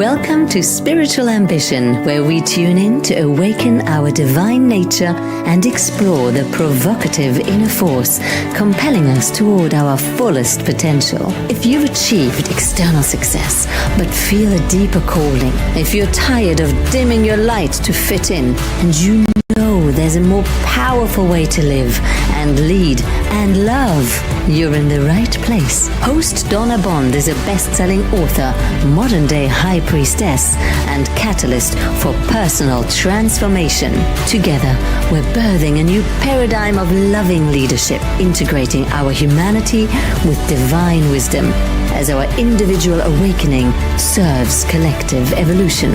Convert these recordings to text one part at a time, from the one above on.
Welcome to Spiritual Ambition, where we tune in to awaken our divine nature and explore the provocative inner force compelling us toward our fullest potential. If you've achieved external success but feel a deeper calling, if you're tired of dimming your light to fit in, and you know there's a more powerful way to live and lead and love, you're in the right place. Host Donna Bond is a best-selling author, modern-day high priestess, and catalyst for personal transformation. Together, we're birthing a new paradigm of loving leadership, integrating our humanity with divine wisdom as our individual awakening serves collective evolution.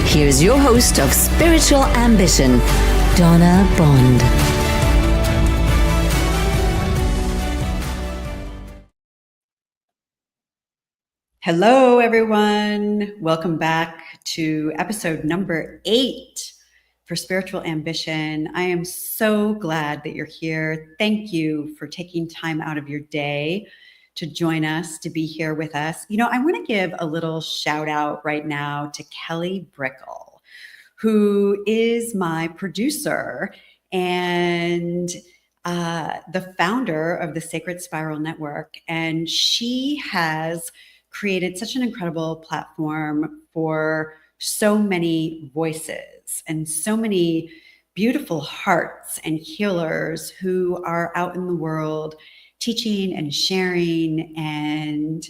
Here's your host of Spiritual Ambition, Donna Bond. Hello, everyone. Welcome back to episode number 8 for Spiritual Ambition. I am so glad that you're here. Thank you for taking time out of your day to join us, to be here with us. You know, I want to give a little shout out right now to Kelly Brickle, who is my producer and the founder of the Sacred Spiral Network. And she has created such an incredible platform for so many voices and so many beautiful hearts and healers who are out in the world teaching and sharing and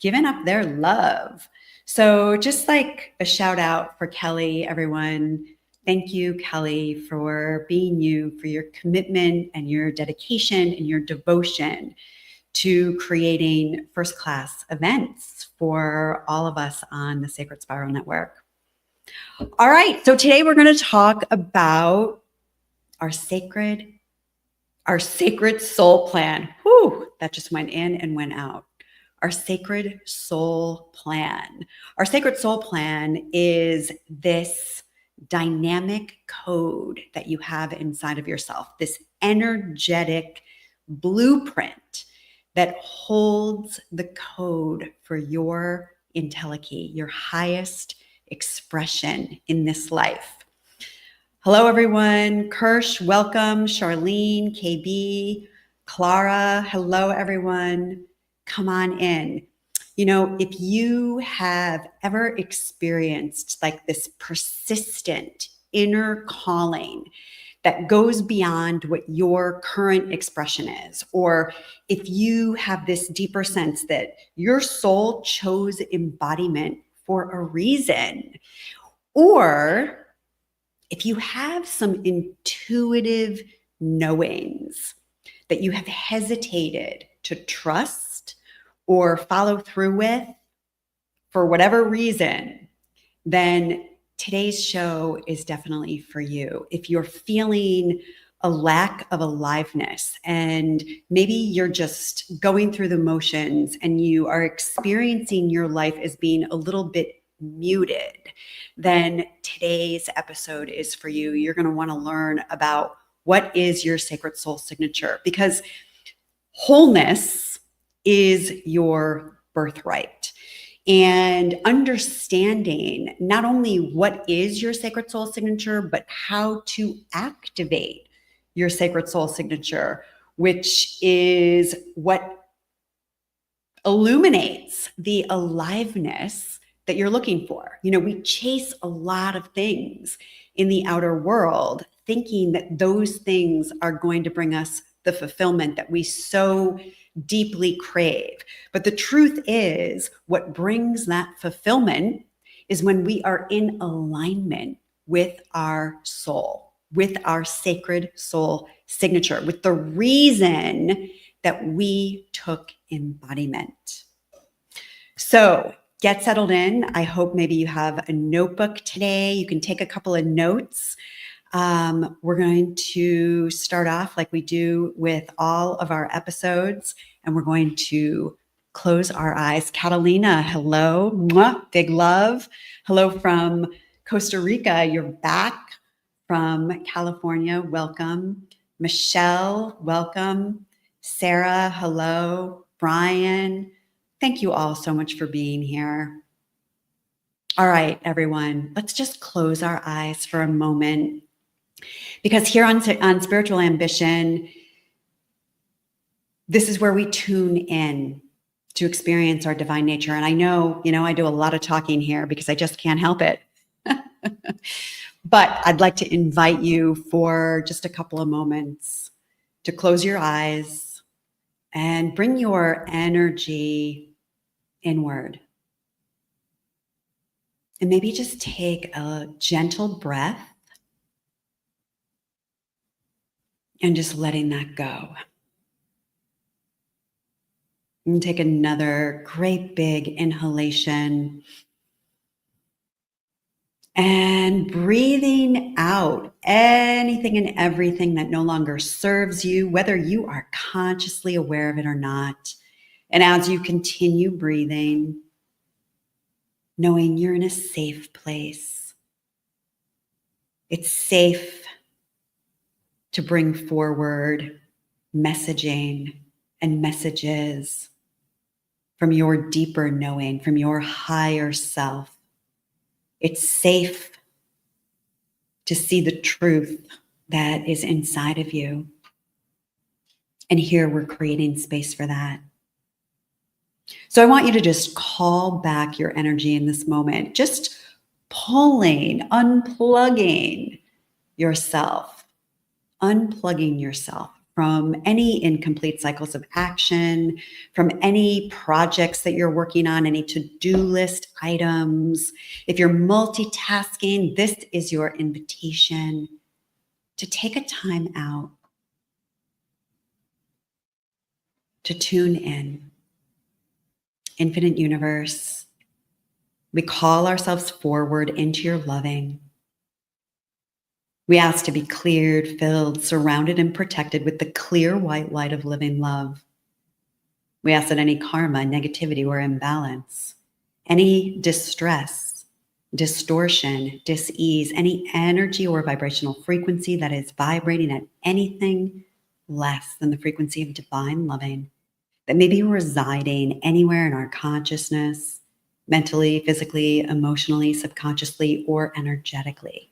giving up their love. So just like a shout out for Kelly, everyone. Thank you, Kelly, for being you, for your commitment and your dedication and your devotion to creating first-class events for all of us on the Sacred Spiral Network. All right, so today we're going to talk about our sacred soul plan. Whew, that just went in and went out. Our sacred soul plan. Our sacred soul plan is this dynamic code that you have inside of yourself, this energetic blueprint that holds the code for your Entelechy, your highest expression in this life. Hello, everyone. Kirsch, welcome. Charlene, KB, Clara, hello, everyone. Come on in. You know, if you have ever experienced like this persistent inner calling that goes beyond what your current expression is, or if you have this deeper sense that your soul chose embodiment for a reason, or if you have some intuitive knowings that you have hesitated to trust or follow through with for whatever reason, then today's show is definitely for you. If you're feeling a lack of aliveness and maybe you're just going through the motions and you are experiencing your life as being a little bit muted, then today's episode is for you. You're going to want to learn about what is your sacred soul signature, because wholeness is your birthright. And understanding not only what is your sacred soul signature, but how to activate your sacred soul signature, which is what illuminates the aliveness that you're looking for. You know, we chase a lot of things in the outer world, thinking that those things are going to bring us the fulfillment that we so deeply crave. But the truth is, what brings that fulfillment is when we are in alignment with our soul, with our sacred soul signature, with the reason that we took embodiment. So get settled in. I hope maybe you have a notebook today. You can take a couple of notes. We're going to start off like we do with all of our episodes, and we're going to close our eyes. Catalina, hello. Mwah, big love. Hello from Costa Rica. You're back from California. Welcome. Michelle, welcome. Sarah, hello. Brian, thank you all so much for being here. All right, everyone, let's just close our eyes for a moment, because here on Spiritual Ambition, this is where we tune in to experience our divine nature. And I know, I do a lot of talking here because I just can't help it. But I'd like to invite you for just a couple of moments to close your eyes and bring your energy inward. And maybe just take a gentle breath and just letting that go. And take another great big inhalation. And breathing out anything and everything that no longer serves you, whether you are consciously aware of it or not. And as you continue breathing, knowing you're in a safe place. It's safe to bring forward messaging and messages from your deeper knowing, from your higher self. It's safe to see the truth that is inside of you. And here we're creating space for that. So I want you to just call back your energy in this moment, just pulling, unplugging yourself from any incomplete cycles of action, from any projects that you're working on, any to-do list items. If you're multitasking, this is your invitation to take a time out, to tune in. Infinite universe, we call ourselves forward into your loving. We ask to be cleared, filled, surrounded, and protected with the clear white light of living love. We ask that any karma, negativity, or imbalance, any distress, distortion, dis-ease, any energy or vibrational frequency that is vibrating at anything less than the frequency of divine loving, that may be residing anywhere in our consciousness, mentally, physically, emotionally, subconsciously, or energetically.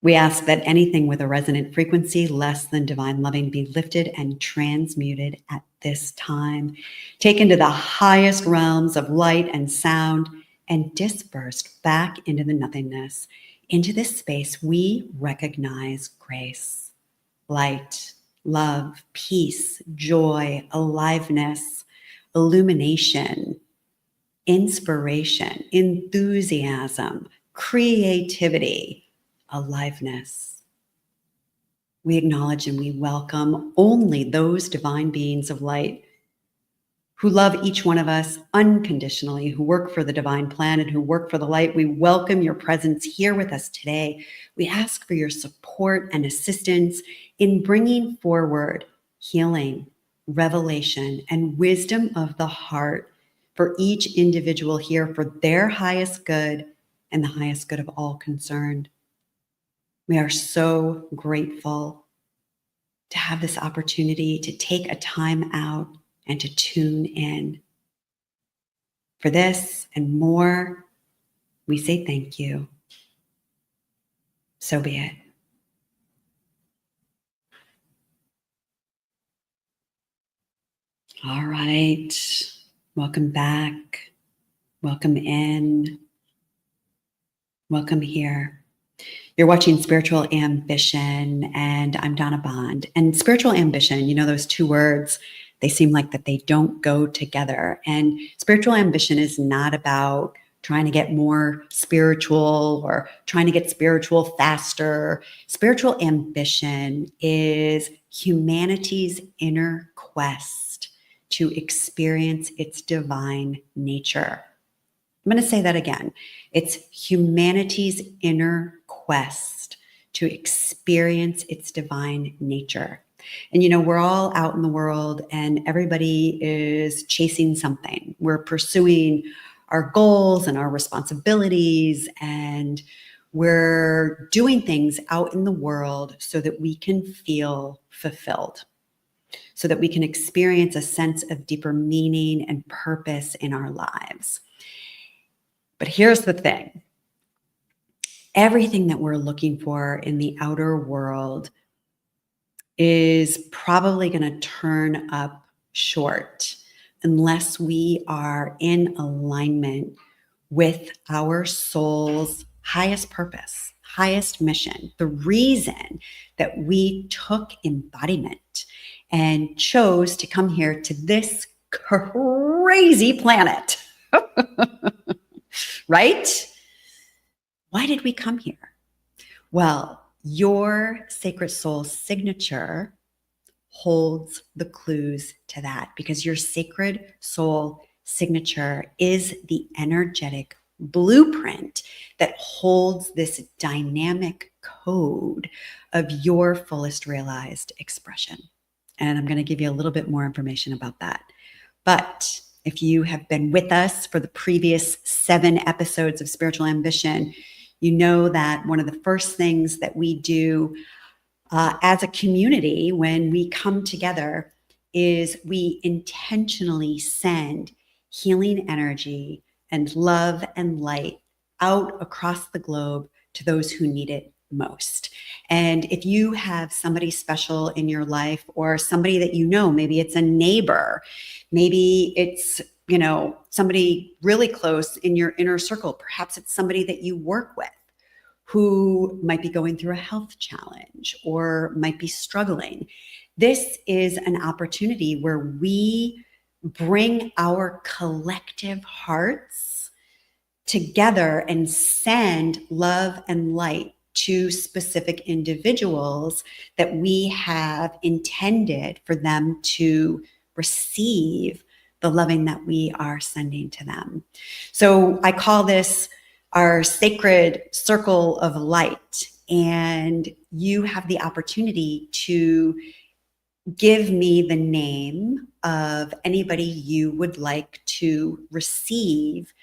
We ask that anything with a resonant frequency less than divine loving be lifted and transmuted at this time, taken to the highest realms of light and sound, and dispersed back into the nothingness. Into this space, we recognize grace, light, love, peace, joy, aliveness, illumination, inspiration, enthusiasm, creativity, aliveness. We acknowledge and we welcome only those divine beings of light who love each one of us unconditionally, who work for the divine plan and who work for the light. We welcome your presence here with us today. We ask for your support and assistance in bringing forward healing, revelation, and wisdom of the heart for each individual here, for their highest good and the highest good of all concerned. We are so grateful to have this opportunity to take a time out and to tune in. For this and more, we say thank you. So be it. All right. Welcome back. Welcome in. Welcome here. You're watching Spiritual Ambition, and I'm Donna Bond. And spiritual ambition, those two words, they seem like that they don't go together. And spiritual ambition is not about trying to get more spiritual or trying to get spiritual faster. Spiritual ambition is humanity's inner quest to experience its divine nature. I'm going to say that again. It's humanity's inner quest to experience its divine nature. And we're all out in the world and everybody is chasing something. We're pursuing our goals and our responsibilities, and we're doing things out in the world so that we can feel fulfilled, so that we can experience a sense of deeper meaning and purpose in our lives. But here's the thing. Everything that we're looking for in the outer world is probably going to turn up short unless we are in alignment with our soul's highest purpose, highest mission, the reason that we took embodiment and chose to come here to this crazy planet. Right? Why did we come here? Well, your sacred soul signature holds the clues to that, because your sacred soul signature is the energetic blueprint that holds this dynamic code of your fullest realized expression. And I'm going to give you a little bit more information about that. But if you have been with us for the previous 7 episodes of Spiritual Ambition, you know that one of the first things that we do as a community when we come together is we intentionally send healing energy and love and light out across the globe to those who need it most. And if you have somebody special in your life, or somebody that you know, maybe it's a neighbor, maybe it's, you know, somebody really close in your inner circle, perhaps it's somebody that you work with who might be going through a health challenge or might be struggling. This is an opportunity where we bring our collective hearts together and send love and light to specific individuals that we have intended for them to receive the loving that we are sending to them. So I call this our sacred circle of light, and you have the opportunity to give me the name of anybody you would like to receive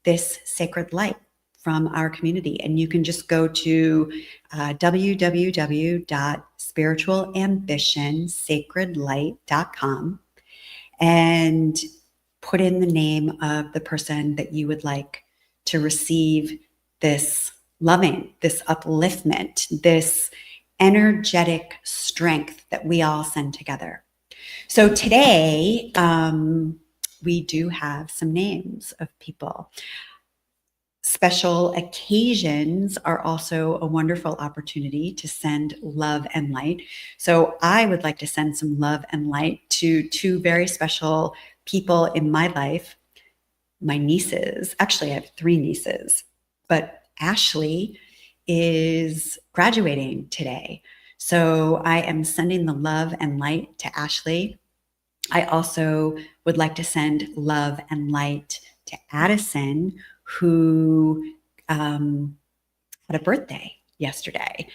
this sacred light from our community. And you can just go to www.spiritualambitionsacredlight.com and put in the name of the person that you would like to receive this loving, this upliftment, this energetic strength that we all send together. So today, we do have some names of people. Special occasions are also a wonderful opportunity to send love and light. So I would like to send some love and light to 2 very special people in my life. My nieces, actually I have 3 nieces, but Ashley is graduating today. So I am sending the love and light to Ashley. I also would like to send love and light to Addison, who had a birthday yesterday.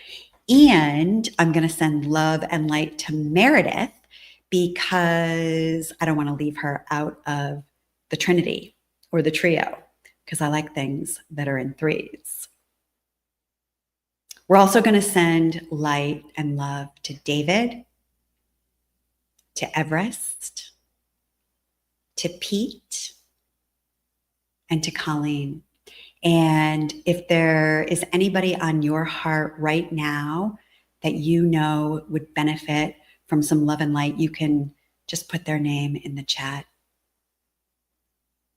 And I'm going to send love and light to Meredith because I don't want to leave her out of the Trinity or the trio, because I like things that are in 3s. We're also going to send light and love to David, to Everest, to Pete, and to Colleen. And if there is anybody on your heart right now that you know would benefit from some love and light, you can just put their name in the chat.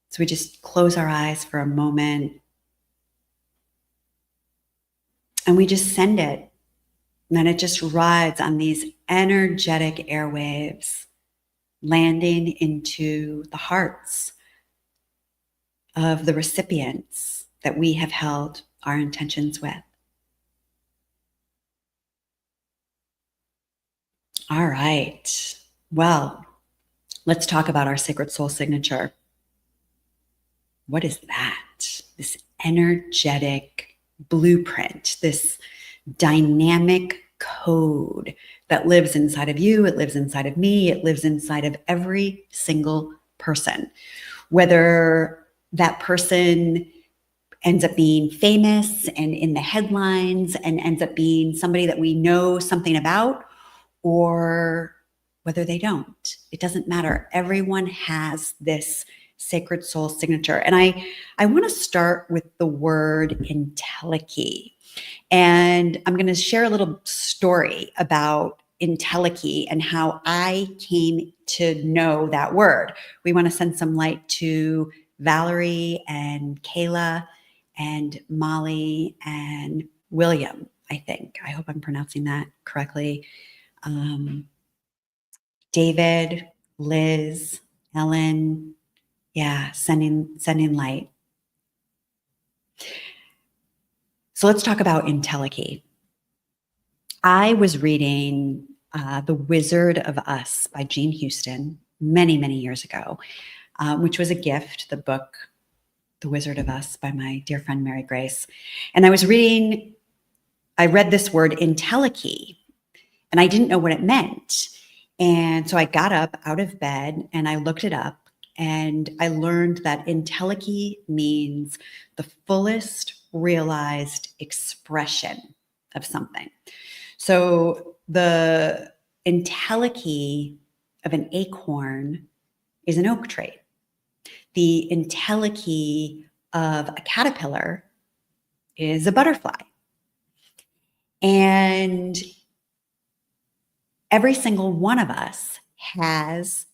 So we just close our eyes for a moment and we just send it. And then it just rides on these energetic airwaves, landing into the hearts of the recipients that we have held our intentions with. All right. Well, let's talk about our sacred soul signature. What is that? This energetic blueprint, this dynamic code that lives inside of you, it lives inside of me, it lives inside of every single person. Whether that person ends up being famous and in the headlines and ends up being somebody that we know something about, or whether they don't. It doesn't matter. Everyone has this sacred soul signature. And I want to start with the word entelechy. And I'm going to share a little story about entelechy and how I came to know that word. We want to send some light to Valerie and Kayla and Molly and William, I think. I hope I'm pronouncing that correctly. David, Liz, Ellen. Yeah, sending light. So let's talk about entelechy. I was reading The Wizard of Us by Jean Houston many, many years ago, which was a gift, the book, The Wizard of Us by my dear friend, Mary Grace. And I read this word entelechy, and I didn't know what it meant. And so I got up out of bed and I looked it up, and I learned that entelechy means the fullest realized expression of something. So the entelechy of an acorn is an oak tree. The entelechy of a caterpillar is a butterfly. And every single one of us has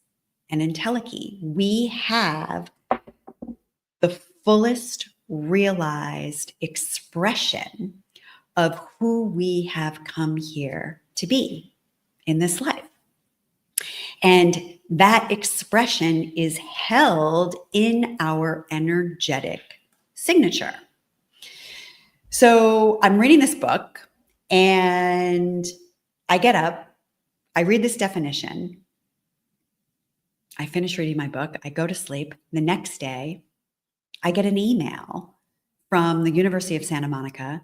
an entelechy. We have the fullest realized expression of who we have come here to be in this life. And that expression is held in our energetic signature. So I'm reading this book and I get up, I read this definition, I finish reading my book, I go to sleep. The next day, I get an email from the University of Santa Monica,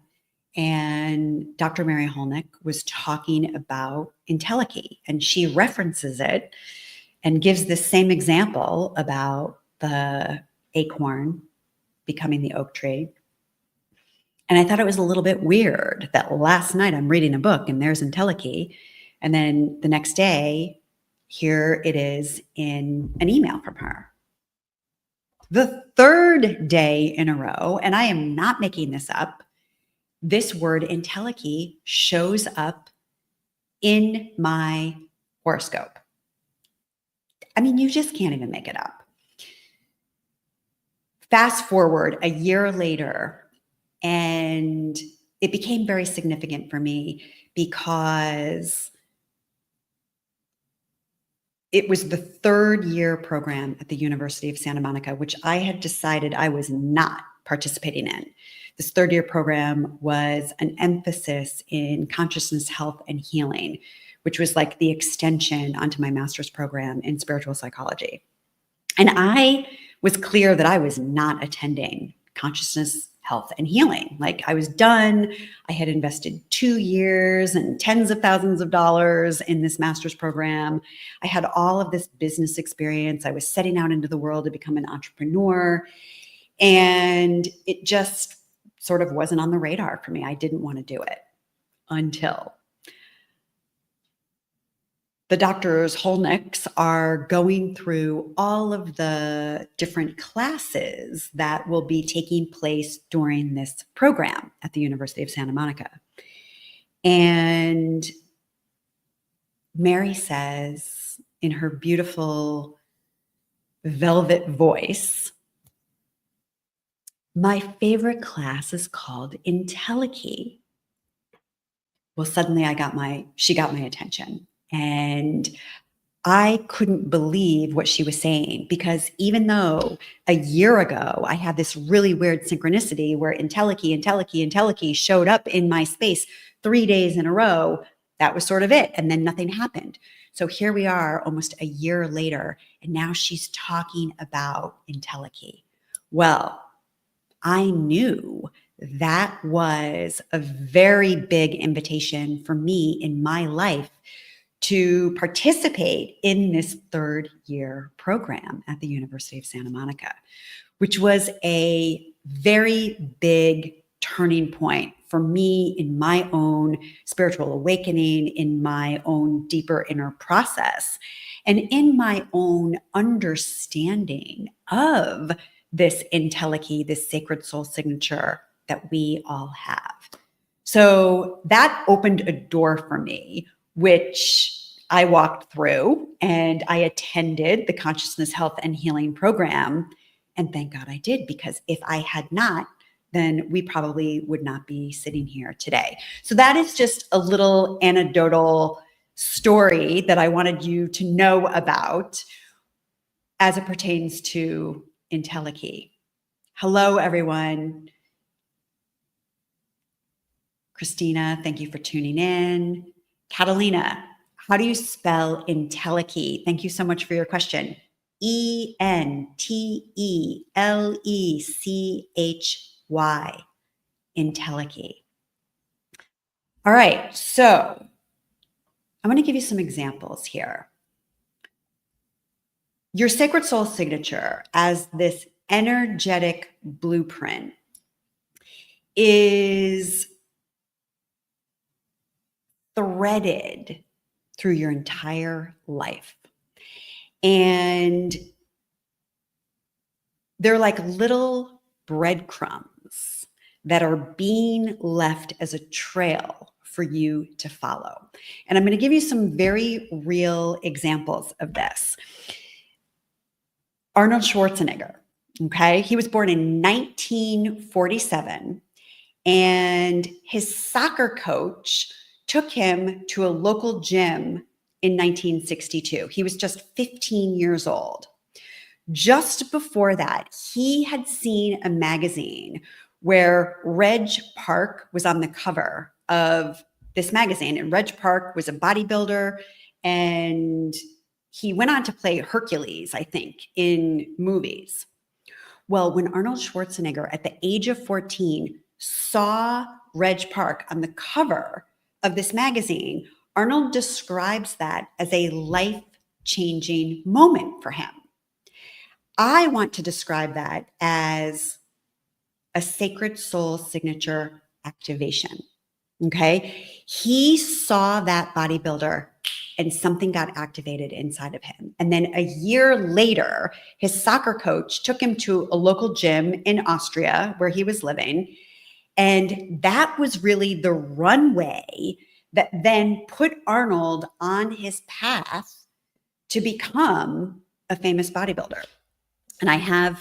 and Dr. Mary Holnick was talking about entelechy, and she references it and gives this same example about the acorn becoming the oak tree. And I thought it was a little bit weird that last night I'm reading a book and there's entelechy, and then the next day, here it is in an email from her. The third day in a row, and I am not making this up, this word entelechy shows up in my horoscope. I mean, you just can't even make it up. Fast forward a year later, and it became very significant for me because it was the third year program at the University of Santa Monica, which I had decided I was not participating in. This third year program was an emphasis in consciousness, health, and healing, which was like the extension onto my master's program in spiritual psychology. And I was clear that I was not attending consciousness, health, and healing. Like, I was done. I had invested 2 years and tens of thousands of dollars in this master's program. I had all of this business experience. I was setting out into the world to become an entrepreneur. And it just sort of wasn't on the radar for me. I didn't want to do it until the doctors Holnicks are going through all of the different classes that will be taking place during this program at the University of Santa Monica. And Mary says in her beautiful velvet voice, "My favorite class is called Entelechy." Well, suddenly she got my attention. And I couldn't believe what she was saying, because even though a year ago I had this really weird synchronicity where entelechy showed up in my space 3 days in a row, that was sort of it. And then nothing happened. So here we are almost a year later, and now she's talking about entelechy. Well, I knew that was a very big invitation for me in my life to participate in this third year program at the University of Santa Monica, which was a very big turning point for me in my own spiritual awakening, in my own deeper inner process, and in my own understanding of this Entelechy, this sacred soul signature that we all have. So that opened a door for me, which I walked through, and I attended the Consciousness Health and Healing program. And thank God I did, because if I had not, then we probably would not be sitting here today. So that is just a little anecdotal story that I wanted you to know about as it pertains to Entelechy. Hello, everyone. Christina, thank you for tuning in. Catalina, how do you spell Entelechy? Thank you so much for your question. Entelechy. Entelechy. All right, so I'm going to give you some examples here. Your sacred soul signature as this energetic blueprint is threaded through your entire life. And they're like little breadcrumbs that are being left as a trail for you to follow. And I'm going to give you some very real examples of this. Arnold Schwarzenegger, okay? He was born in 1947, and his soccer coach took him to a local gym in 1962. He was just 15 years old. Just before that, he had seen a magazine where Reg Park was on the cover of this magazine. And Reg Park was a bodybuilder, and he went on to play Hercules, I think, in movies. Well, when Arnold Schwarzenegger, at the age of 14, saw Reg Park on the cover of this magazine, Arnold describes that as a life-changing moment for him. I want to describe that as a sacred soul signature activation. Okay. He saw that bodybuilder and something got activated inside of him. And then a year later, his soccer coach took him to a local gym in Austria where he was living. And that was really the runway that then put Arnold on his path to become a famous bodybuilder. And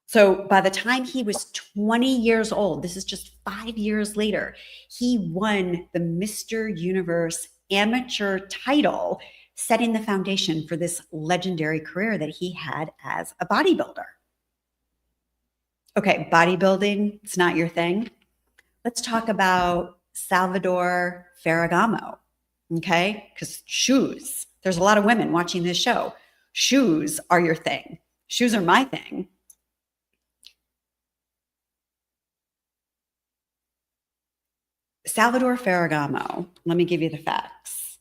so by the time he was 20 years old, this is just 5 years later, he won the Mr. Universe amateur title, setting the foundation for this legendary career that he had as a bodybuilder. Okay, bodybuilding, it's not your thing. Let's talk about Salvador Ferragamo, okay? Because shoes, there's a lot of women watching this show. Shoes are your thing. Shoes are my thing. Salvador Ferragamo, let me give you the facts.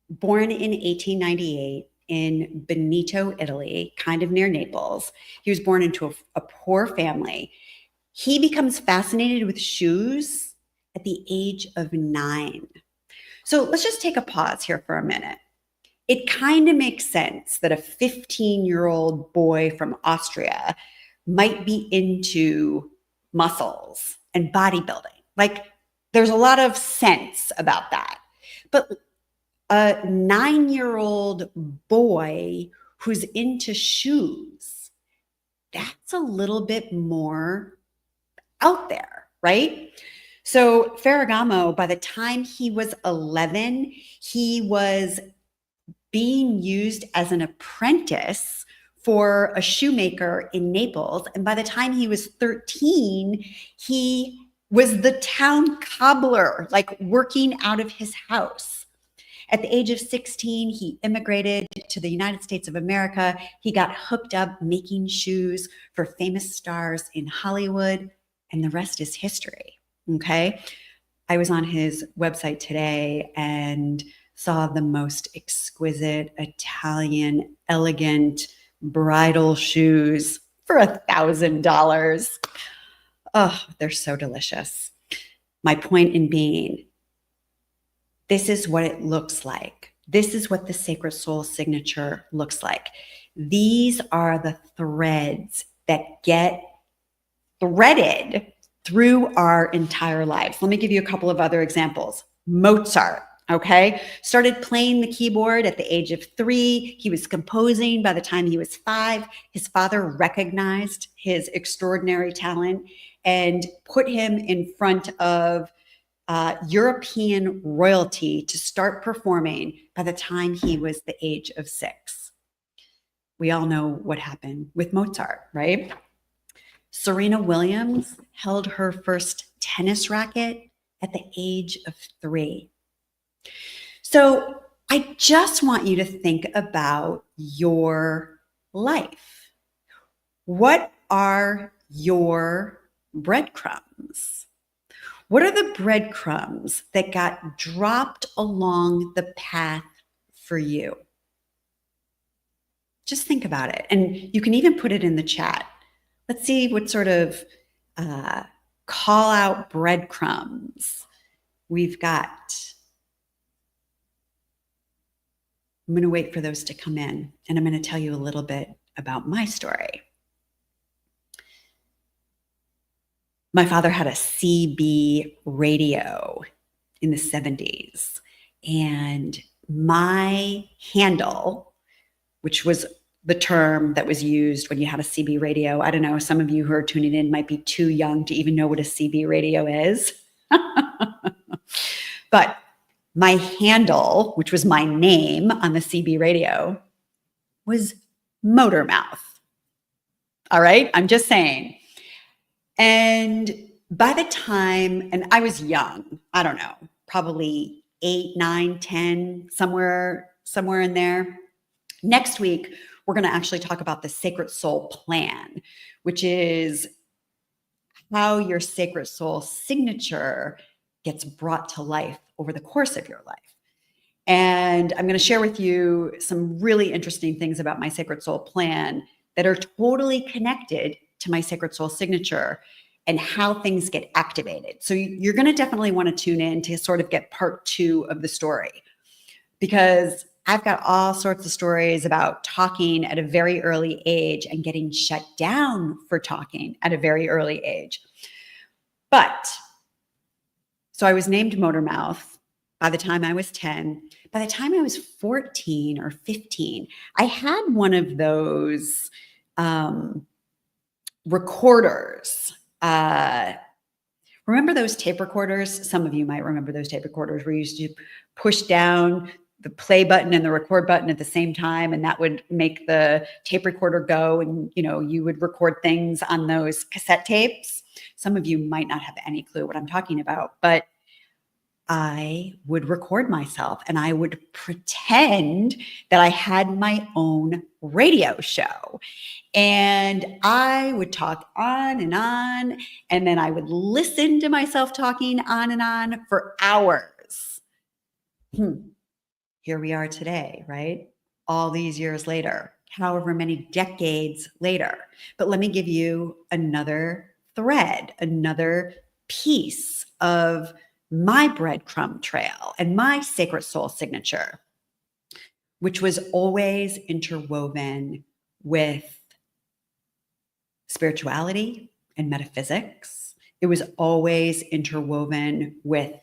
Born in 1898 in Veneto, Italy, kind of near Naples. He was born into a poor family. He becomes fascinated with shoes at the age of 9. So let's just take a pause here for a minute. It kind of makes sense that a 15-year-old boy from Austria might be into muscles and bodybuilding. Like, there's a lot of sense about that. But a 9-year-old boy who's into shoes, that's a little bit more out there, right? So Ferragamo, by the time he was 11, he was being used as an apprentice for a shoemaker in Naples. And by the time he was 13, he was the town cobbler, like working out of his house. At the age of 16, he immigrated to the United States of America. He got hooked up making shoes for famous stars in Hollywood, and the rest is history, okay? I was on his website today and saw the most exquisite Italian, elegant bridal shoes for $1,000. Oh, they're so delicious. My point in being, this is what it looks like. This is what the sacred soul signature looks like. These are the threads that get threaded through our entire lives. Let me give you a couple of other examples. Mozart, okay, started playing the keyboard at the age of 3. He was composing by the time he was 5. His father recognized his extraordinary talent and put him in front of European royalty to start performing by the time he was the age of 6. We all know what happened with Mozart, right? Serena Williams held her first tennis racket at the age of 3. So I just want you to think about your life. What are your breadcrumbs? What are the breadcrumbs that got dropped along the path for you? Just think about it. And you can even put it in the chat. Let's see what sort of call out breadcrumbs we've got. I'm going to wait for those to come in, and I'm going to tell you a little bit about my story. My father had a CB radio in the 70s, and my handle, which was the term that was used when you had a CB radio. I don't know, some of you who are tuning in might be too young to even know what a CB radio is. But my handle, which was my name on the CB radio, was Motor Mouth. All right, I'm just saying. And by the time, and I was young, I don't know, probably 8, 9, 10, somewhere in there. Next week, we're going to actually talk about the Sacred Soul Plan, which is how your sacred soul signature gets brought to life over the course of your life. And I'm going to share with you some really interesting things about my Sacred Soul Plan that are totally connected to my sacred soul signature and how things get activated. So you're going to definitely want to tune in to sort of get part 2 of the story, because I've got all sorts of stories about talking at a very early age and getting shut down for talking at a very early age. But so I was named Motor Mouth by the time I was 10. By the time I was 14 or 15, I had one of those recorders. Remember those tape recorders? Some of you might remember those tape recorders where you used to push down the play button and the record button at the same time, and that would make the tape recorder go, and you would record things on those cassette tapes. Some of you might not have any clue what I'm talking about, but I would record myself and I would pretend that I had my own radio show. And I would talk on, and then I would listen to myself talking on and on for hours. Here we are today, right? All these years later, however many decades later. But let me give you another thread, another piece of my breadcrumb trail and my sacred soul signature, which was always interwoven with spirituality and metaphysics. It was always interwoven with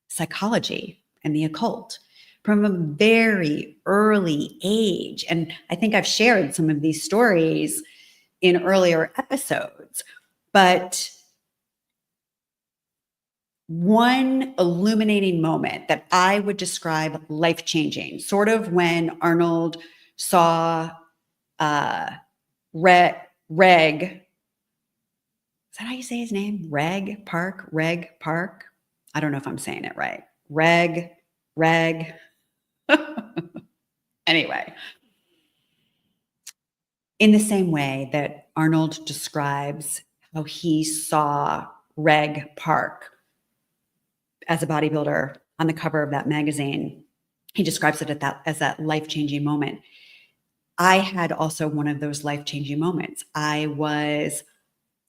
psychology and the occult from a very early age. And I think I've shared some of these stories in earlier episodes, but one illuminating moment that I would describe life-changing, sort of when Arnold saw Reg, is that how you say his name? Reg Park? I don't know if I'm saying it right. Reg. Anyway, in the same way that Arnold describes how he saw Reg Park as a bodybuilder on the cover of that magazine, he describes it as that life-changing moment. I had also one of those life-changing moments. I was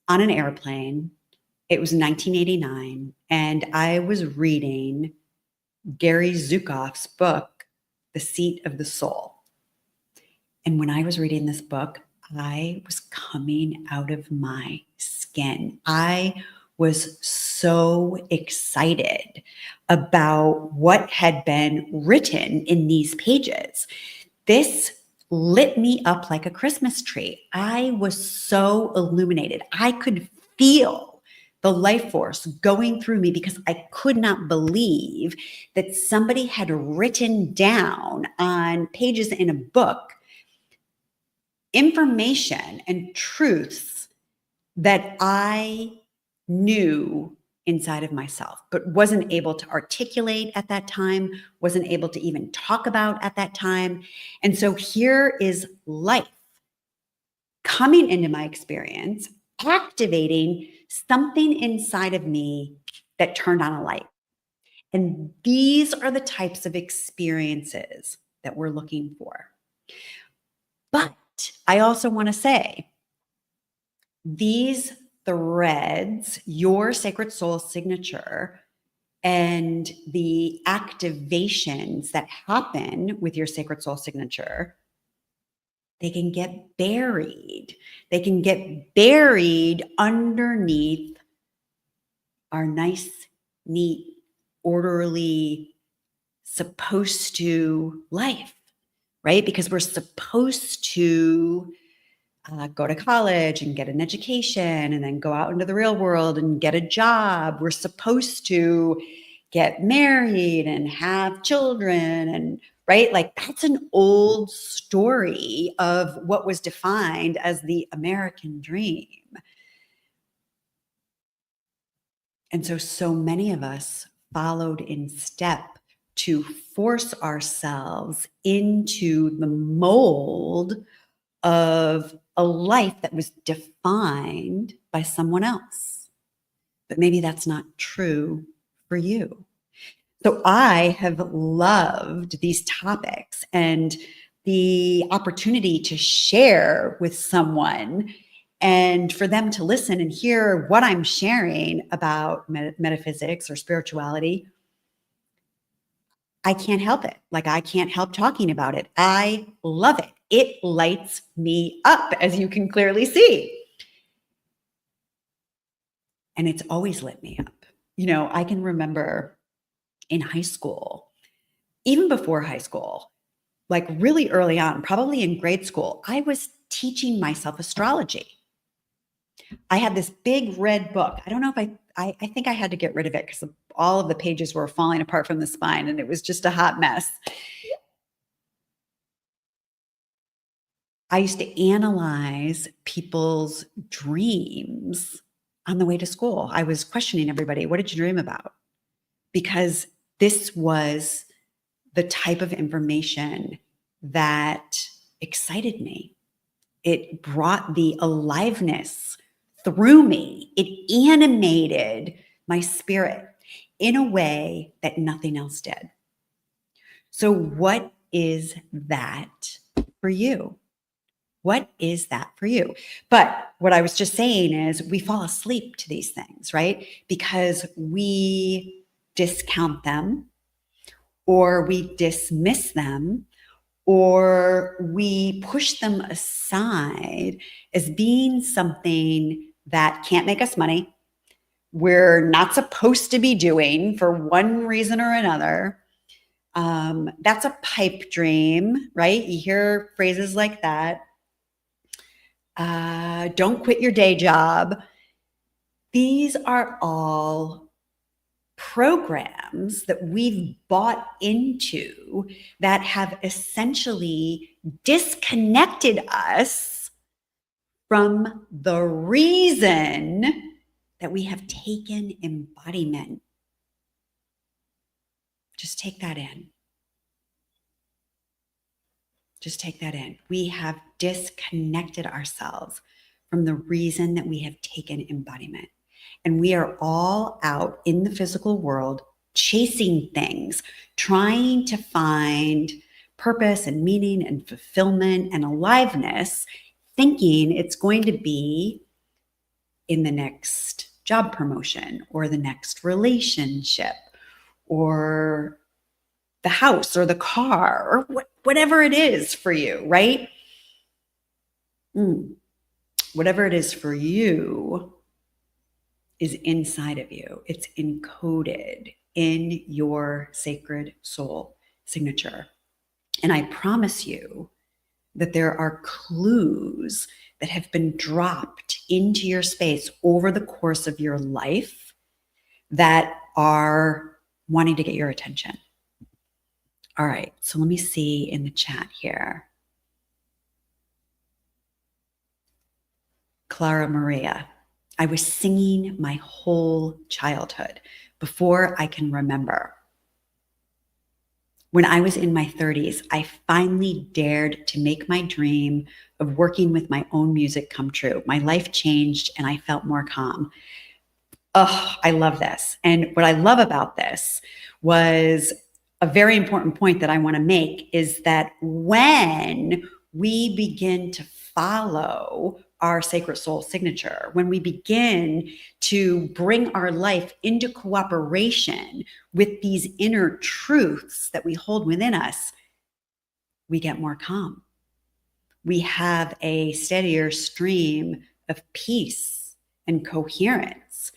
on an airplane It was 1989, and I was reading Gary Zukav's book, The Seat of the Soul. And when I was reading this book, I was coming out of my skin. I was so excited about what had been written in these pages. This lit me up like a Christmas tree. I was so illuminated. I could feel the life force going through me because I could not believe that somebody had written down on pages in a book information and truths that I knew inside of myself, but wasn't able to articulate at that time, wasn't able to even talk about at that time. And so here is life coming into my experience, activating something inside of me that turned on a light. And these are the types of experiences that we're looking for. But I also want to say, these threads, your sacred soul signature, and the activations that happen with your sacred soul signature, they can get buried. They can get buried underneath our nice, neat, orderly, supposed to life, right? Because we're supposed to go to college and get an education and then go out into the real world and get a job. We're supposed to get married and have children, and right? Like, that's an old story of what was defined as the American dream. And so many of us followed in step to force ourselves into the mold of a life that was defined by someone else. But maybe that's not true for you. So I have loved these topics and the opportunity to share with someone and for them to listen and hear what I'm sharing about metaphysics or spirituality. I can't help it. Like, I can't help talking about it. I love it. It lights me up, as you can clearly see. And it's always lit me up. You know, I can remember in high school, even before high school, like really early on, probably in grade school, I was teaching myself astrology. I had this big red book. I don't know if I think I had to get rid of it because all of the pages were falling apart from the spine and it was just a hot mess. I used to analyze people's dreams on the way to school. I was questioning everybody, what did you dream about? Because this was the type of information that excited me. It brought the aliveness through me. It animated my spirit in a way that nothing else did. So what is that for you? What is that for you? But what I was just saying is we fall asleep to these things, right? Because we discount them, or we dismiss them, or we push them aside as being something that can't make us money, we're not supposed to be doing for one reason or another. That's a pipe dream, right? You hear phrases like that. Don't quit your day job. These are all programs that we've bought into that have essentially disconnected us from the reason that we have taken embodiment. Just take that in. Just take that in. We have disconnected ourselves from the reason that we have taken embodiment. And we are all out in the physical world chasing things, trying to find purpose and meaning and fulfillment and aliveness, thinking it's going to be in the next job promotion or the next relationship or the house or the car or whatever it is for you, right? Whatever it is for you is inside of you. It's encoded in your sacred soul signature. And I promise you that there are clues that have been dropped into your space over the course of your life that are wanting to get your attention. All right, so let me see in the chat here. Clara Maria, I was singing my whole childhood before I can remember. When I was in my 30s, I finally dared to make my dream of working with my own music come true. My life changed and I felt more calm. Oh, I love this. And what I love about this was a very important point that I want to make is that when we begin to follow our sacred soul signature, when we begin to bring our life into cooperation with these inner truths that we hold within us, we get more calm. We have a steadier stream of peace and coherence.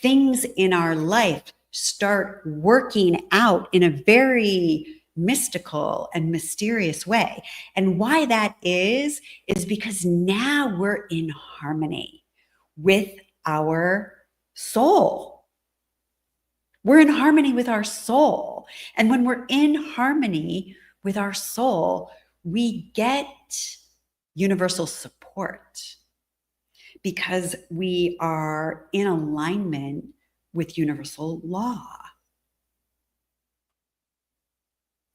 Things in our life start working out in a very mystical and mysterious way. And why that is because now we're in harmony with our soul. We're in harmony with our soul. And when we're in harmony with our soul, we get universal support because we are in alignment with universal law.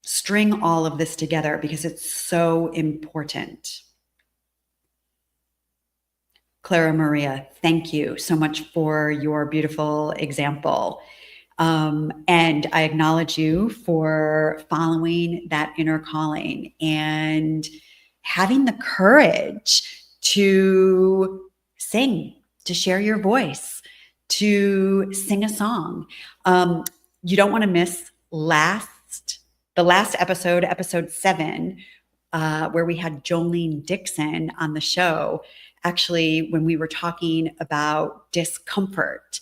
String all of this together because it's so important. Clara Maria, thank you so much for your beautiful example. And I acknowledge you for following that inner calling and having the courage to sing, to share your voice, to sing a song. You don't want to miss the last episode, episode 7, where we had Jolene Dixon on the show, actually, when we were talking about discomfort.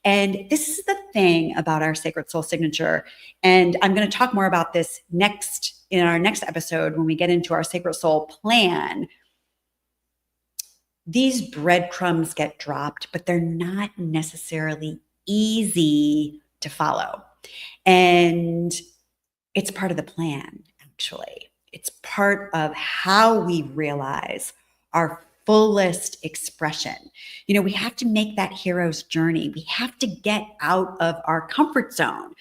And this is the thing about our sacred soul signature. And I'm going to talk more about this in our next episode when we get into our sacred soul plan. These breadcrumbs get dropped, but they're not necessarily easy to follow. And it's part of the plan, actually. It's part of how we realize our fullest expression. You know, we have to make that hero's journey. We have to get out of our comfort zone.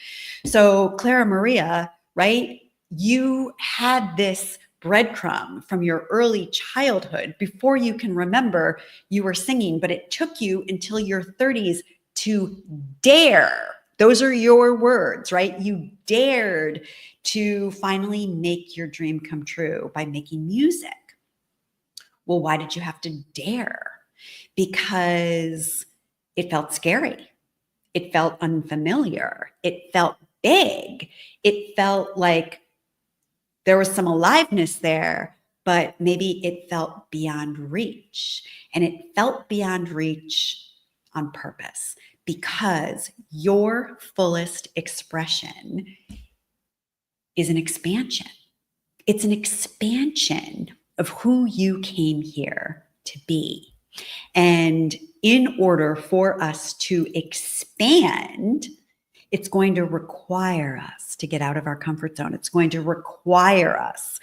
So, Clara Maria, right? You had this breadcrumb from your early childhood before you can remember you were singing, but it took you until your 30s to dare. Those are your words, right? You dared to finally make your dream come true by making music. Well, why did you have to dare? Because it felt scary. It felt unfamiliar. It felt big. It felt like there was some aliveness there, but maybe it felt beyond reach. And it felt beyond reach on purpose because your fullest expression is an expansion. It's an expansion of who you came here to be. And in order for us to expand, it's going to require us to get out of our comfort zone. It's going to require us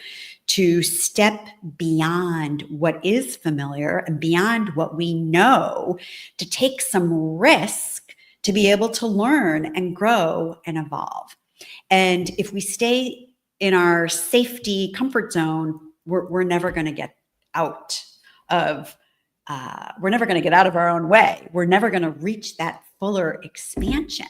to step beyond what is familiar and beyond what we know, to take some risk to be able to learn and grow and evolve. And if we stay in our safety comfort zone, we're never going to get out of we're never going to get out of our own way. We're never going to reach that fuller expansion.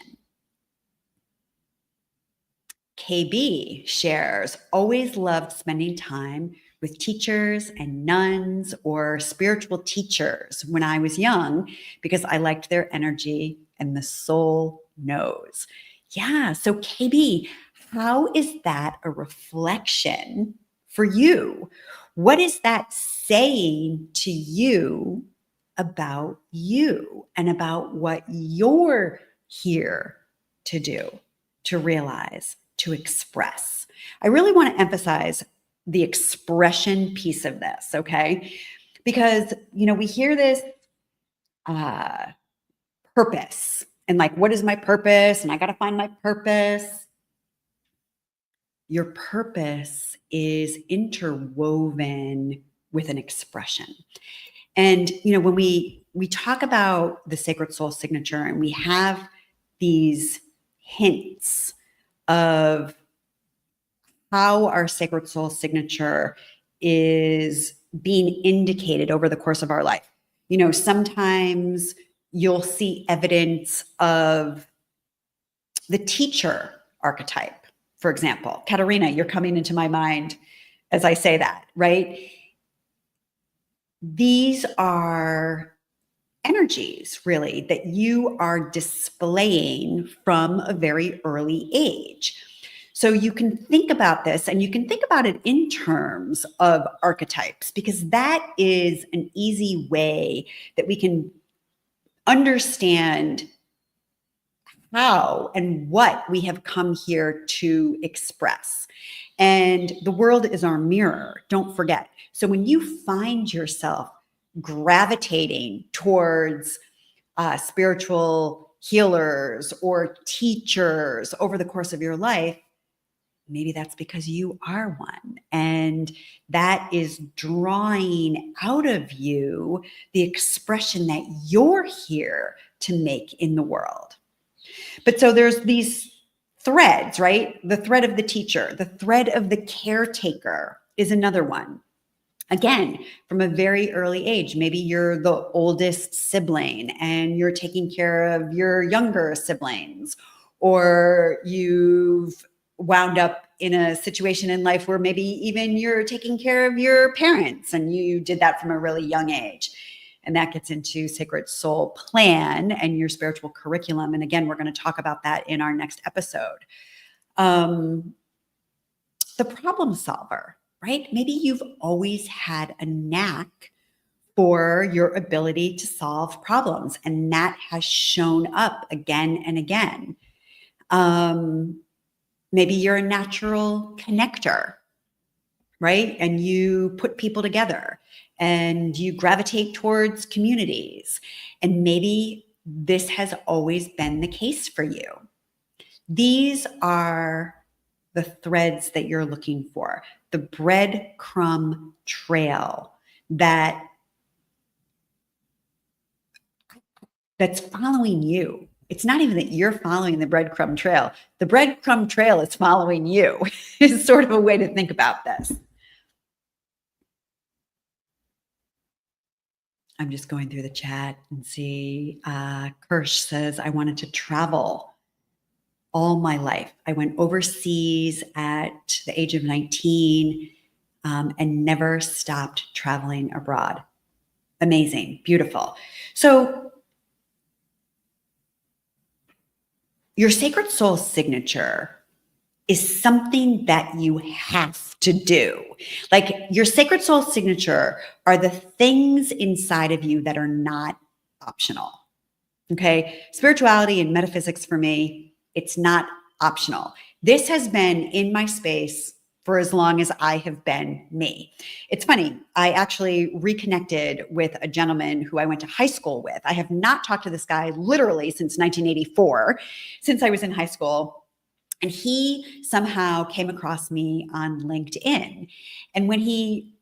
KB shares, always loved spending time with teachers and nuns or spiritual teachers when I was young because I liked their energy and the soul knows. Yeah. So, KB, how is that a reflection for you? What is that saying to you about you and about what you're here to do, to realize, to express? I really want to emphasize the expression piece of this, okay? Because, we hear this uh, purpose and like, what is my purpose? And I got to find my purpose. Your purpose is interwoven with an expression. And, when we talk about the sacred soul signature and we have these hints of how our sacred soul signature is being indicated over the course of our life. Sometimes you'll see evidence of the teacher archetype, for example. Katerina, you're coming into my mind as I say that, right? These are energies, really, that you are displaying from a very early age. So you can think about this and you can think about it in terms of archetypes, because that is an easy way that we can understand how and what we have come here to express. And the world is our mirror, don't forget. So when you find yourself gravitating towards spiritual healers or teachers over the course of your life, maybe that's because you are one. And that is drawing out of you the expression that you're here to make in the world. But so there's these threads, right? The thread of the teacher, the thread of the caretaker is another one. Again, from a very early age, maybe you're the oldest sibling and you're taking care of your younger siblings, or you've wound up in a situation in life where maybe even you're taking care of your parents and you did that from a really young age. And that gets into sacred soul plan and your spiritual curriculum. And again, we're going to talk about that in our next episode. The problem solver, right? Maybe you've always had a knack for your ability to solve problems, and that has shown up again and again. Maybe you're a natural connector, right? And you put people together and you gravitate towards communities. And maybe this has always been the case for you. These are the threads that you're looking for, the breadcrumb trail that's following you. It's not even that you're following the breadcrumb trail. The breadcrumb trail is following you is sort of a way to think about this. I'm just going through the chat and see. Kirsch says, I wanted to travel all my life. I went overseas at the age of 19 and never stopped traveling abroad. Amazing. Beautiful. So your sacred soul signature is something that you have to do. Like your sacred soul signature are the things inside of you that are not optional. Okay. Spirituality and metaphysics for me, it's not optional. This has been in my space for as long as I have been me. It's funny. I actually reconnected with a gentleman who I went to high school with. I have not talked to this guy literally since 1984, since I was in high school. And he somehow came across me on LinkedIn. And when he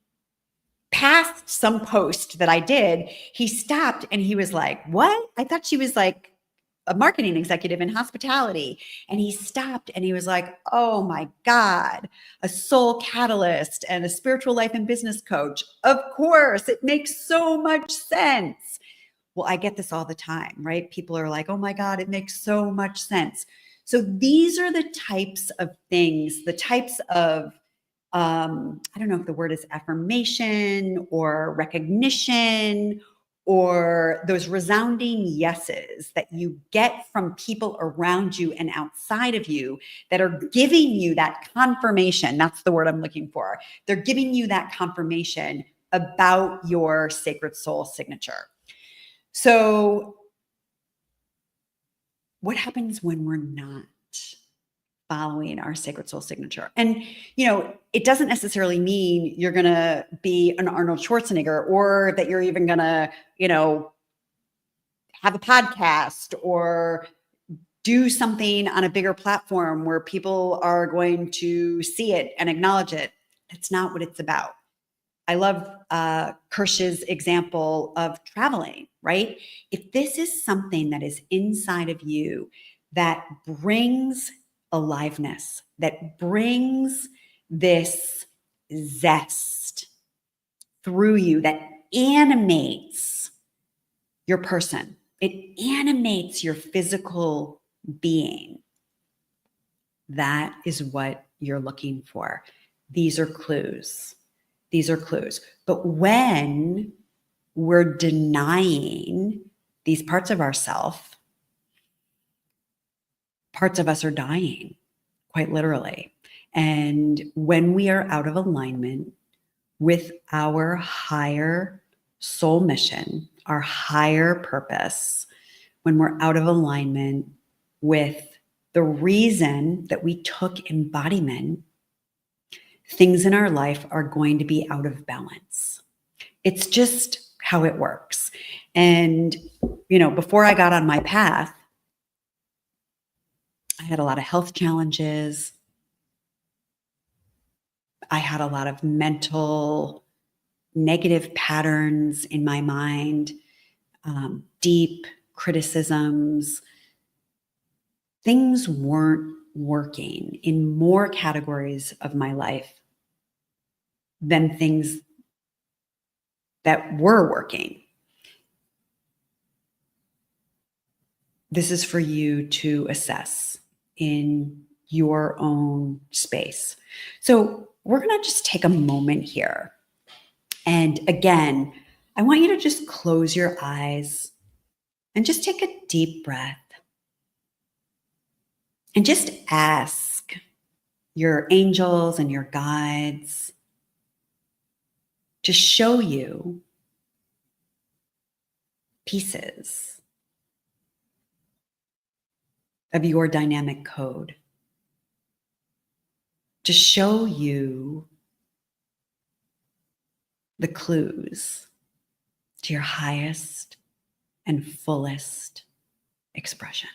passed some post that I did, he stopped and he was like, what? I thought she was like a marketing executive in hospitality. And he stopped and he was like, oh my God, a soul catalyst and a spiritual life and business coach. Of course, it makes so much sense. Well, I get this all the time, right? People are like, oh my God, it makes so much sense. So these are the types of things, the types of I don't know if the word is affirmation or recognition or those resounding yeses that you get from people around you and outside of you that are giving you that confirmation. That's the word I'm looking for. They're giving you that confirmation about your sacred soul signature. So what happens when we're not following our sacred soul signature? And, it doesn't necessarily mean you're going to be an Arnold Schwarzenegger or that you're even going to, have a podcast or do something on a bigger platform where people are going to see it and acknowledge it. That's not what it's about. I love Kirsch's example of traveling, right? If this is something that is inside of you that brings aliveness, that brings this zest through you, that animates your person, it animates your physical being, that is what you're looking for. These are clues. These are clues. But when we're denying these parts of ourselves, parts of us are dying, quite literally. And when we are out of alignment with our higher soul mission, our higher purpose, when we're out of alignment with the reason that we took embodiment, things in our life are going to be out of balance. It's just how it works. And, before I got on my path, I had a lot of health challenges. I had a lot of mental negative patterns in my mind, deep criticisms. Things weren't working in more categories of my life than things that were working. This is for you to assess in your own space. So we're going to just take a moment here. And again, I want you to just close your eyes and just take a deep breath and just ask your angels and your guides to show you pieces of your dynamic code, to show you the clues to your highest and fullest expression.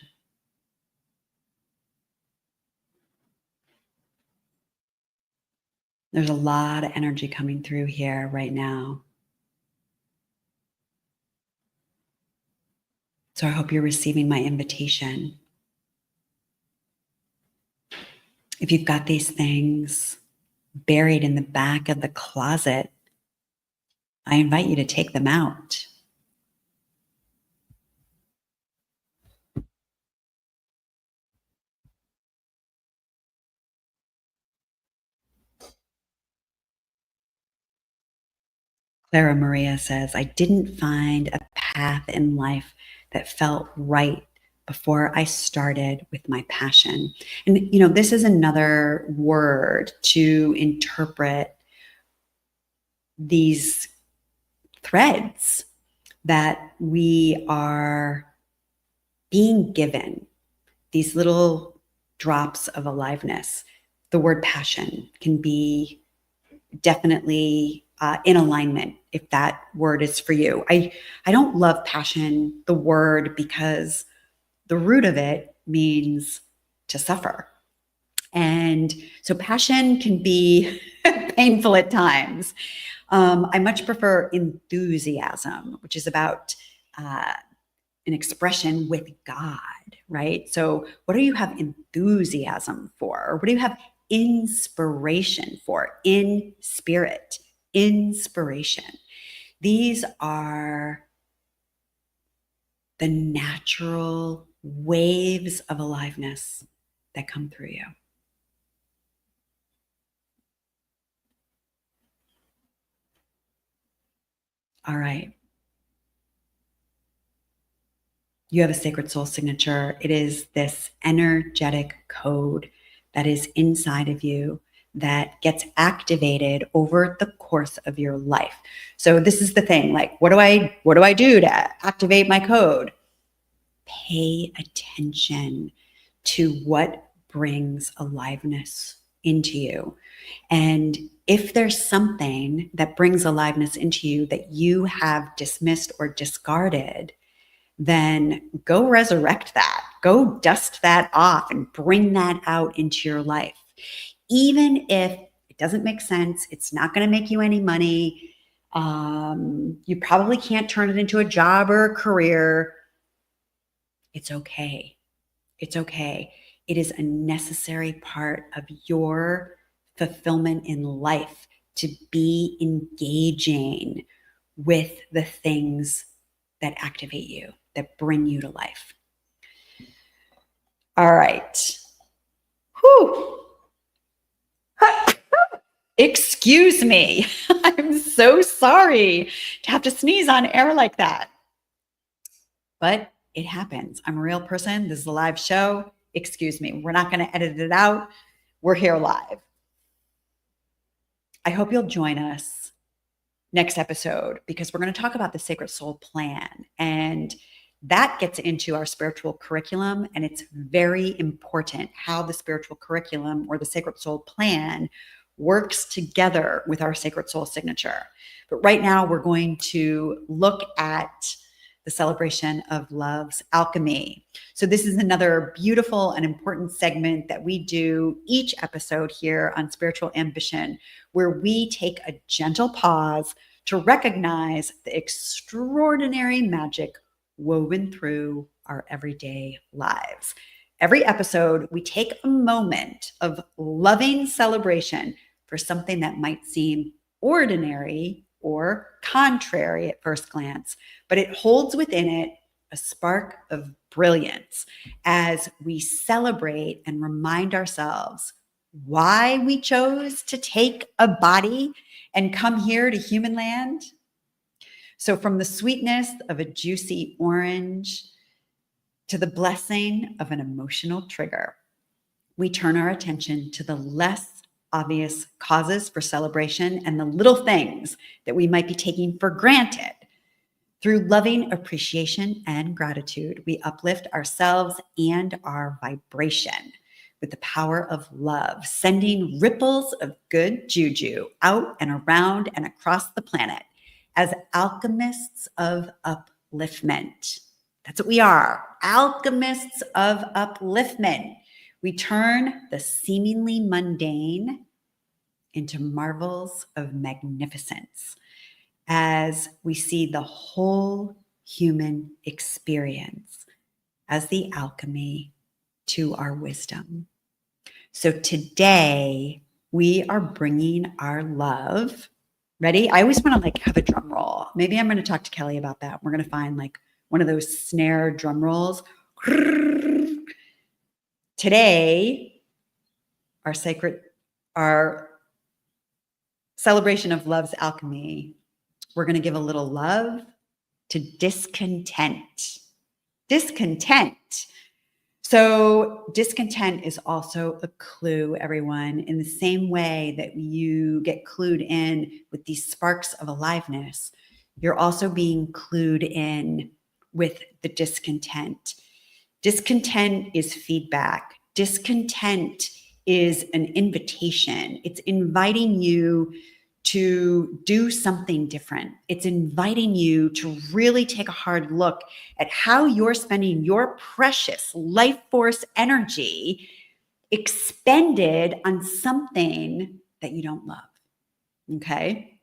There's a lot of energy coming through here right now. So I hope you're receiving my invitation. If you've got these things buried in the back of the closet, I invite you to take them out. Clara Maria says, I didn't find a path in life that felt right before I started with my passion. And, this is another word to interpret these threads that we are being given, these little drops of aliveness. The word passion can be definitely in alignment if that word is for you. I don't love passion, the word, because the root of it means to suffer. And so passion can be painful at times. I much prefer enthusiasm, which is about an expression with God, right? So what do you have enthusiasm for? Or what do you have inspiration for? In spirit, inspiration. These are the natural waves of aliveness that come through you. All right. You have a sacred soul signature. It is this energetic code that is inside of you that gets activated over the course of your life. So this is the thing, like, what do I do to activate my code? Pay attention to what brings aliveness into you. And if there's something that brings aliveness into you that you have dismissed or discarded, then go resurrect that. Go dust that off and bring that out into your life. Even if it doesn't make sense, it's not going to make you any money. You probably can't turn it into a job or a career. It's okay. It's okay. It is a necessary part of your fulfillment in life to be engaging with the things that activate you, that bring you to life. All right. Whew. Excuse me. I'm so sorry to have to sneeze on air like that. But it happens. I'm a real person. This is a live show. Excuse me. We're not going to edit it out. We're here live. I hope you'll join us next episode because we're going to talk about the Sacred Soul Plan. And that gets into our spiritual curriculum. And it's very important how the spiritual curriculum or the Sacred Soul Plan works together with our Sacred Soul signature. But right now, we're going to look at the celebration of love's alchemy. So this is another beautiful and important segment that we do each episode here on Spiritual Ambition, where we take a gentle pause to recognize the extraordinary magic woven through our everyday lives. Every episode, we take a moment of loving celebration for something that might seem ordinary or contrary at first glance, but it holds within it a spark of brilliance as we celebrate and remind ourselves why we chose to take a body and come here to human land. So from the sweetness of a juicy orange to the blessing of an emotional trigger, we turn our attention to the less obvious causes for celebration and the little things that we might be taking for granted. Through loving appreciation and gratitude, we uplift ourselves and our vibration with the power of love, sending ripples of good juju out and around and across the planet as alchemists of upliftment. That's what we are, alchemists of upliftment. We turn the seemingly mundane into marvels of magnificence as we see the whole human experience as the alchemy to our wisdom. So today we are bringing our love. Ready? I always want to have a drum roll. Maybe I'm going to talk to Kelly about that. We're going to find one of those snare drum rolls. Today, our celebration of love's alchemy, we're going to give a little love to discontent. Discontent. So discontent is also a clue, everyone, in the same way that you get clued in with these sparks of aliveness. You're also being clued in with the discontent. Discontent is feedback. Discontent is an invitation. It's inviting you to do something different. It's inviting you to really take a hard look at how you're spending your precious life force energy expended on something that you don't love. Okay?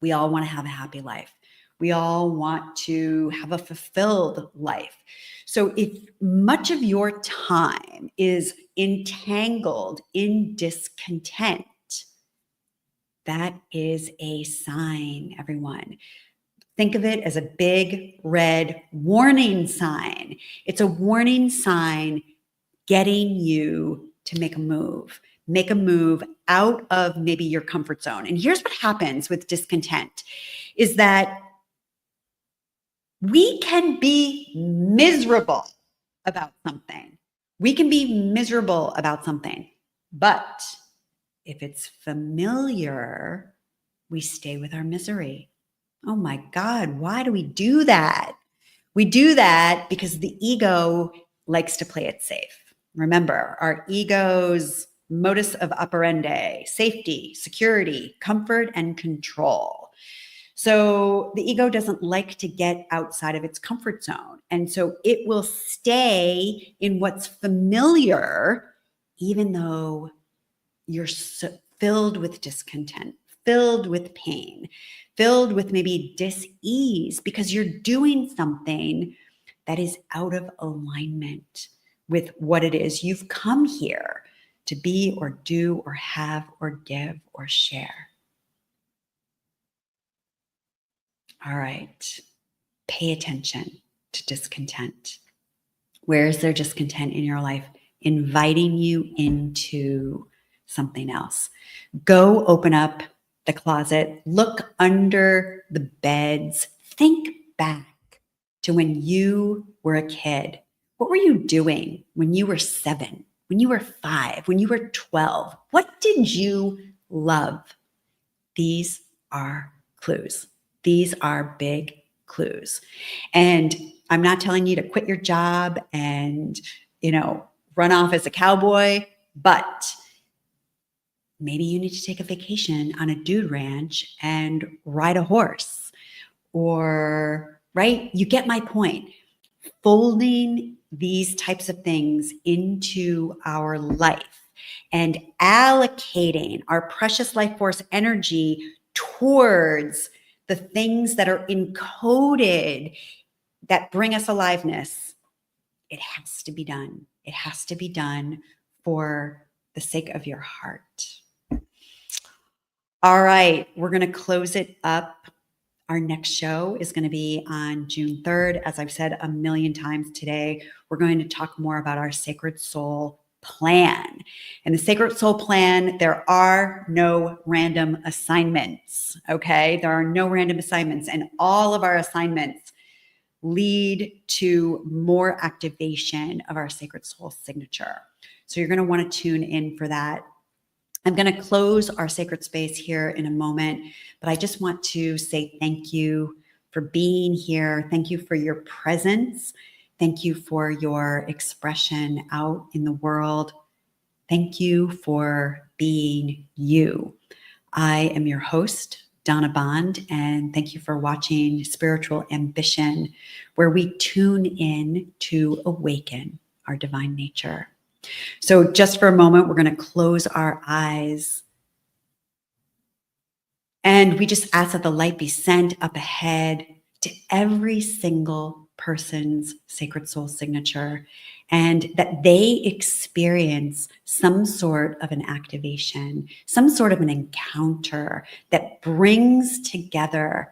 We all want to have a happy life. We all want to have a fulfilled life. So if much of your time is entangled in discontent, that is a sign, everyone. Think of it as a big red warning sign. It's a warning sign getting you to make a move. Make a move out of maybe your comfort zone. And here's what happens with discontent is that We can be miserable about something. We can be miserable about something, but if it's familiar, we stay with our misery. Oh my God, why do we do that? We do that because the ego likes to play it safe. Remember, our ego's modus of operandi: safety, security, comfort, and control. So the ego doesn't like to get outside of its comfort zone. And so it will stay in what's familiar, even though you're filled with discontent, filled with pain, filled with maybe dis-ease, because you're doing something that is out of alignment with what it is you've come here to be or do or have or give or share. All right. Pay attention to discontent. Where is there discontent in your life? Inviting you into something else. Go open up the closet, look under the beds, think back to when you were a kid. What were you doing when you were 7, when you were 5, when you were 12? What did you love? These are clues. These are big clues. And I'm not telling you to quit your job and, run off as a cowboy, but maybe you need to take a vacation on a dude ranch and ride a horse, or, right? You get my point. Folding these types of things into our life and allocating our precious life force energy towards the things that are encoded that bring us aliveness, it has to be done. It has to be done for the sake of your heart. All right, we're going to close it up. Our next show is going to be on June 3rd. As I've said a million times today, we're going to talk more about our Sacred Soul Plan. And the Sacred Soul Plan, there are no random assignments, okay? There are no random assignments, and all of our assignments lead to more activation of our Sacred Soul signature. So you're going to want to tune in for that. I'm going to close our sacred space here in a moment, but I just want to say thank you for being here. Thank you for your presence. Thank you for your expression out in the world. Thank you for being you. I am your host, Donna Bond, and thank you for watching Spiritual Ambition, where we tune in to awaken our divine nature. So just for a moment, we're going to close our eyes. And we just ask that the light be sent up ahead to every single person's sacred soul signature, and that they experience some sort of an activation, some sort of an encounter that brings together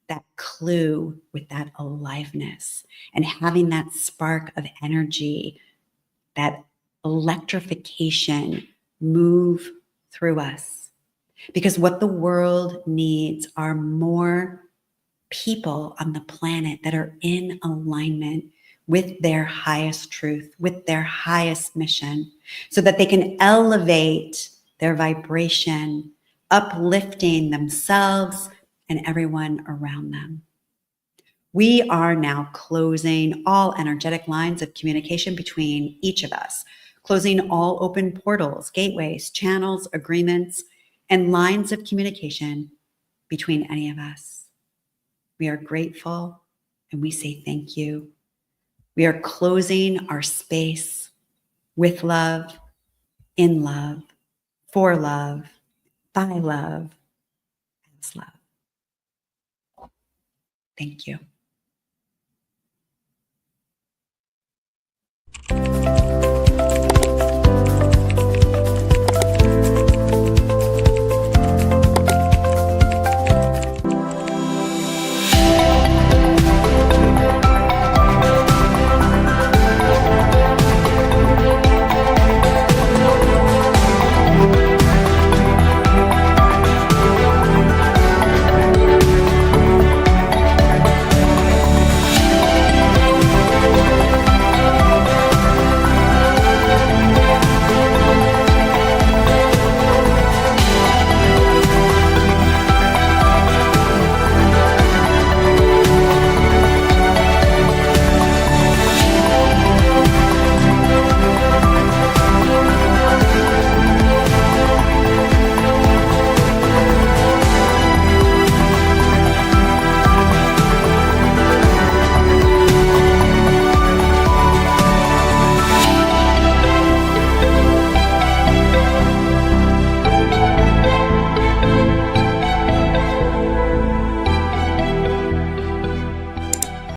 that clue with that aliveness, and having that spark of energy, that electrification move through us. Because what the world needs are more people on the planet that are in alignment with their highest truth, with their highest mission, so that they can elevate their vibration, uplifting themselves and everyone around them. We are now closing all energetic lines of communication between each of us, closing all open portals, gateways, channels, agreements, and lines of communication between any of us. We are grateful and we say thank you. We are closing our space with love, in love, for love, by love, as love. Thank you.